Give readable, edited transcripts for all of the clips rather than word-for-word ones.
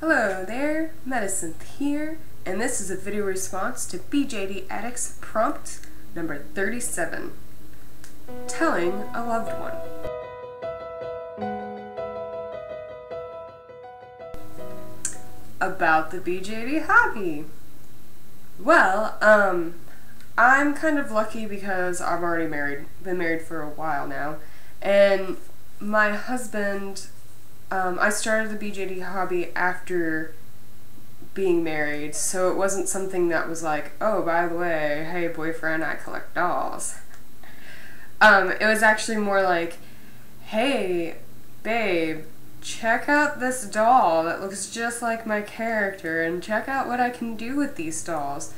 Hello there, Medicine here, and this is a video response to BJD Addicts Prompt number 37, Telling a Loved One. About the BJD Hobby. Well, I'm kind of lucky because I'm already married, been married for a while now, and my husband, I started the BJD Hobby after being married, so it wasn't something that was like, oh, by the way, hey boyfriend, I collect dolls. It was actually more like, hey babe, check out this doll that looks just like my character, and check out what I can do with these dolls.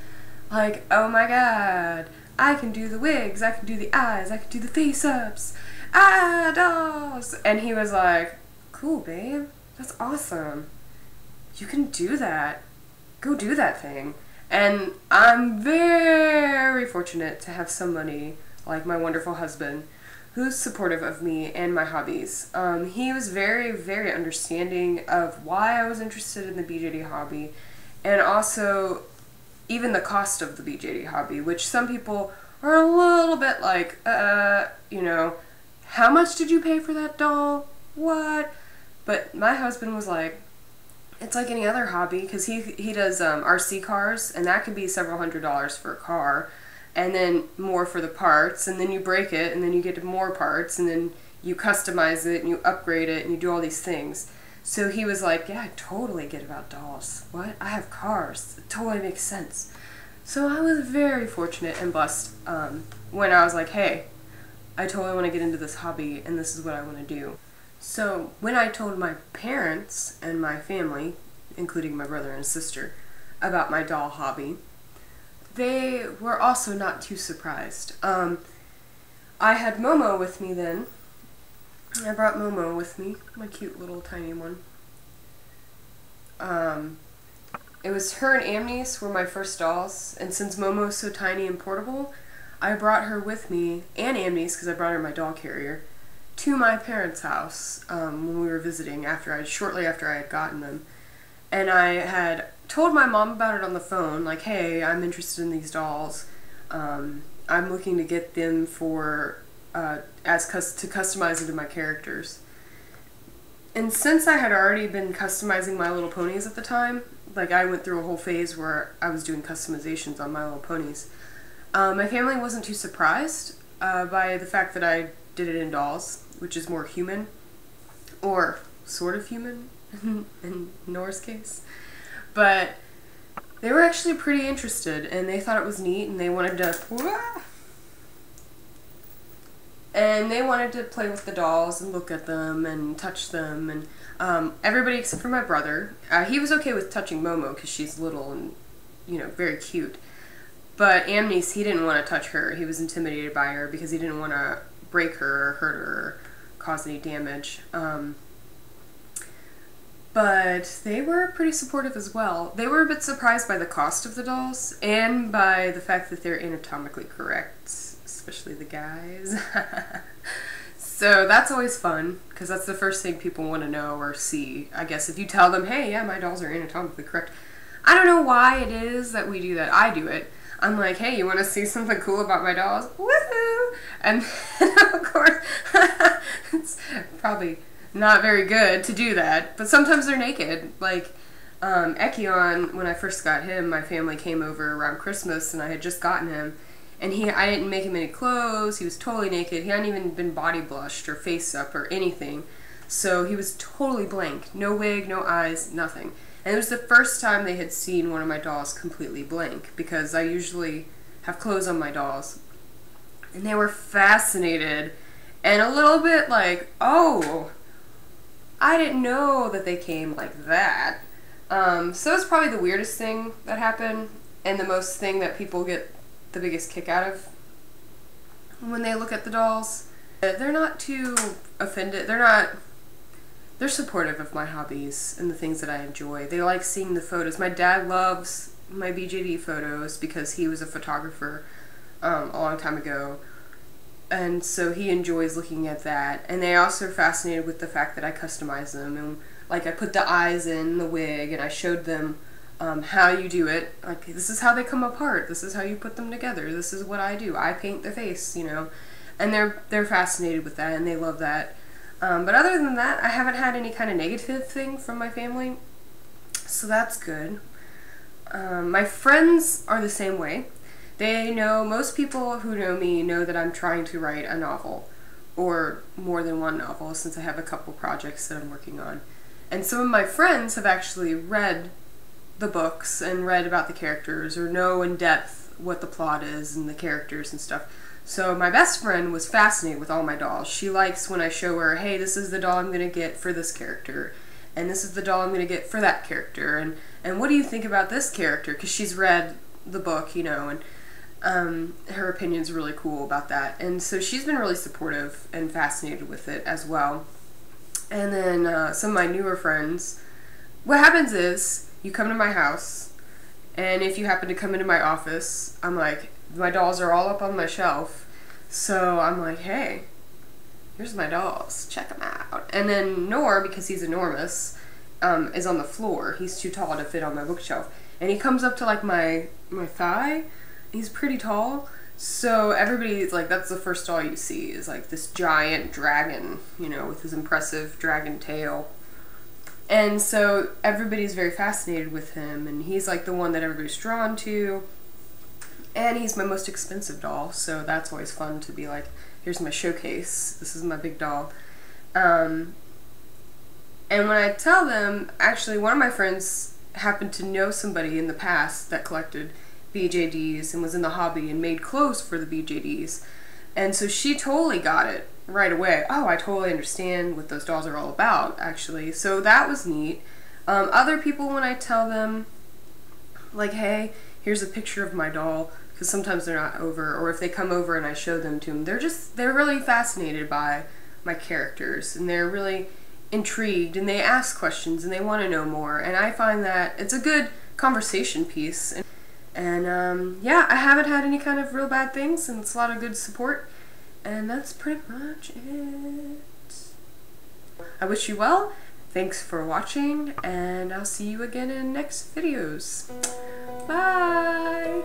Like, oh my god, I can do the wigs, I can do the eyes, I can do the face-ups, dolls! And he was like, cool babe, that's awesome. You can do that. Go do that thing. And I'm very fortunate to have somebody like my wonderful husband who's supportive of me and my hobbies. He was very, very understanding of why I was interested in the BJD hobby, and also even the cost of the BJD hobby, which some people are a little bit like, you know, how much did you pay for that doll? What? But my husband was like, it's like any other hobby, because he does RC cars, and that could be several $100s for a car, and then more for the parts, and then you break it, and then you get more parts, and then you customize it, and you upgrade it, and you do all these things. So he was like, yeah, I totally get about dolls. What? I have cars. It totally makes sense. So I was very fortunate and blessed when I was like, hey, I totally want to get into this hobby, and this is what I want to do. So when I told my parents and my family, including my brother and sister, about my doll hobby, they were also not too surprised. I had Momo with me then. I brought Momo with me, my cute little tiny one. It was her and Amni's were my first dolls, and since Momo's so tiny and portable, I brought her with me, and Amni's, because I brought her in my doll carrier, to my parents' house when we were visiting shortly after I had gotten them. And I had told my mom about it on the phone, like, hey, I'm interested in these dolls. I'm looking to get them for to customize into my characters. And since I had already been customizing My Little Ponies at the time, like I went through a whole phase where I was doing customizations on My Little Ponies, my family wasn't too surprised by the fact that I did it in dolls, which is more human, or sort of human in Nora's case. But they were actually pretty interested, and they thought it was neat, and they wanted to play with the dolls and look at them and touch them, and everybody except for my brother. He was okay with touching Momo because she's little and, you know, very cute. But Amni's, he didn't want to touch her. He was intimidated by her because he didn't want to break her or hurt her or cause any damage. But they were pretty supportive as well. They were a bit surprised by the cost of the dolls and by the fact that they're anatomically correct, especially the guys. So that's always fun, because that's the first thing people want to know or see. I guess if you tell them, hey, yeah, my dolls are anatomically correct. I don't know why it is that we do that. I do it. I'm like, hey, you want to see something cool about my dolls? Woohoo! And of course, it's probably not very good to do that, but sometimes they're naked. Like, Ekion, when I first got him, my family came over around Christmas, and I had just gotten him, and I didn't make him any clothes. He was totally naked. He hadn't even been body blushed or face up or anything, so he was totally blank. No wig, no eyes, nothing. And it was the first time they had seen one of my dolls completely blank, because I usually have clothes on my dolls. And they were fascinated and a little bit like, oh, I didn't know that they came like that. So it's probably the weirdest thing that happened, and the most thing that people get the biggest kick out of when they look at the dolls. They're not too offended. They're supportive of my hobbies and the things that I enjoy. They like seeing the photos. My dad loves my BJD photos because he was a photographer a long time ago, and so he enjoys looking at that. And they also are fascinated with the fact that I customize them, and like I put the eyes in the wig and I showed them how you do it. Like, this is how they come apart. This is how you put them together. This is what I do. I paint the face, you know. And they're fascinated with that and they love that. But other than that, I haven't had any kind of negative thing from my family, so that's good. My friends are the same way. They know, most people who know me know that I'm trying to write a novel, or more than one novel, since I have a couple projects that I'm working on. And some of my friends have actually read the books and read about the characters, or know in depth what the plot is and the characters and stuff. So my best friend was fascinated with all my dolls. She likes when I show her, hey, this is the doll I'm going to get for this character, and this is the doll I'm going to get for that character, and what do you think about this character? Because she's read the book, you know, and her opinion's really cool about that. And so she's been really supportive and fascinated with it as well. And then some of my newer friends, what happens is, you come to my house, and if you happen to come into my office, I'm like, my dolls are all up on my shelf, so I'm like, hey, here's my dolls, check them out. And then Nor, because he's enormous, is on the floor. He's too tall to fit on my bookshelf. And he comes up to like my thigh. He's pretty tall, so everybody's like, that's the first doll you see, is like this giant dragon, you know, with his impressive dragon tail. And so everybody's very fascinated with him, and he's like the one that everybody's drawn to. And he's my most expensive doll, so that's always fun to be like, here's my showcase, this is my big doll. And when I tell them, actually one of my friends happened to know somebody in the past that collected BJDs and was in the hobby and made clothes for the BJDs. And so she totally got it right away. Oh, I totally understand what those dolls are all about, actually. So that was neat. Other people, when I tell them, like, hey, here's a picture of my doll, because sometimes they're not over, or if they come over and I show them to them, they're really fascinated by my characters, and they're really intrigued, and they ask questions, and they want to know more, and I find that it's a good conversation piece. And yeah, I haven't had any kind of real bad things, and it's a lot of good support, and that's pretty much it. I wish you well, thanks for watching, and I'll see you again in next videos. Bye!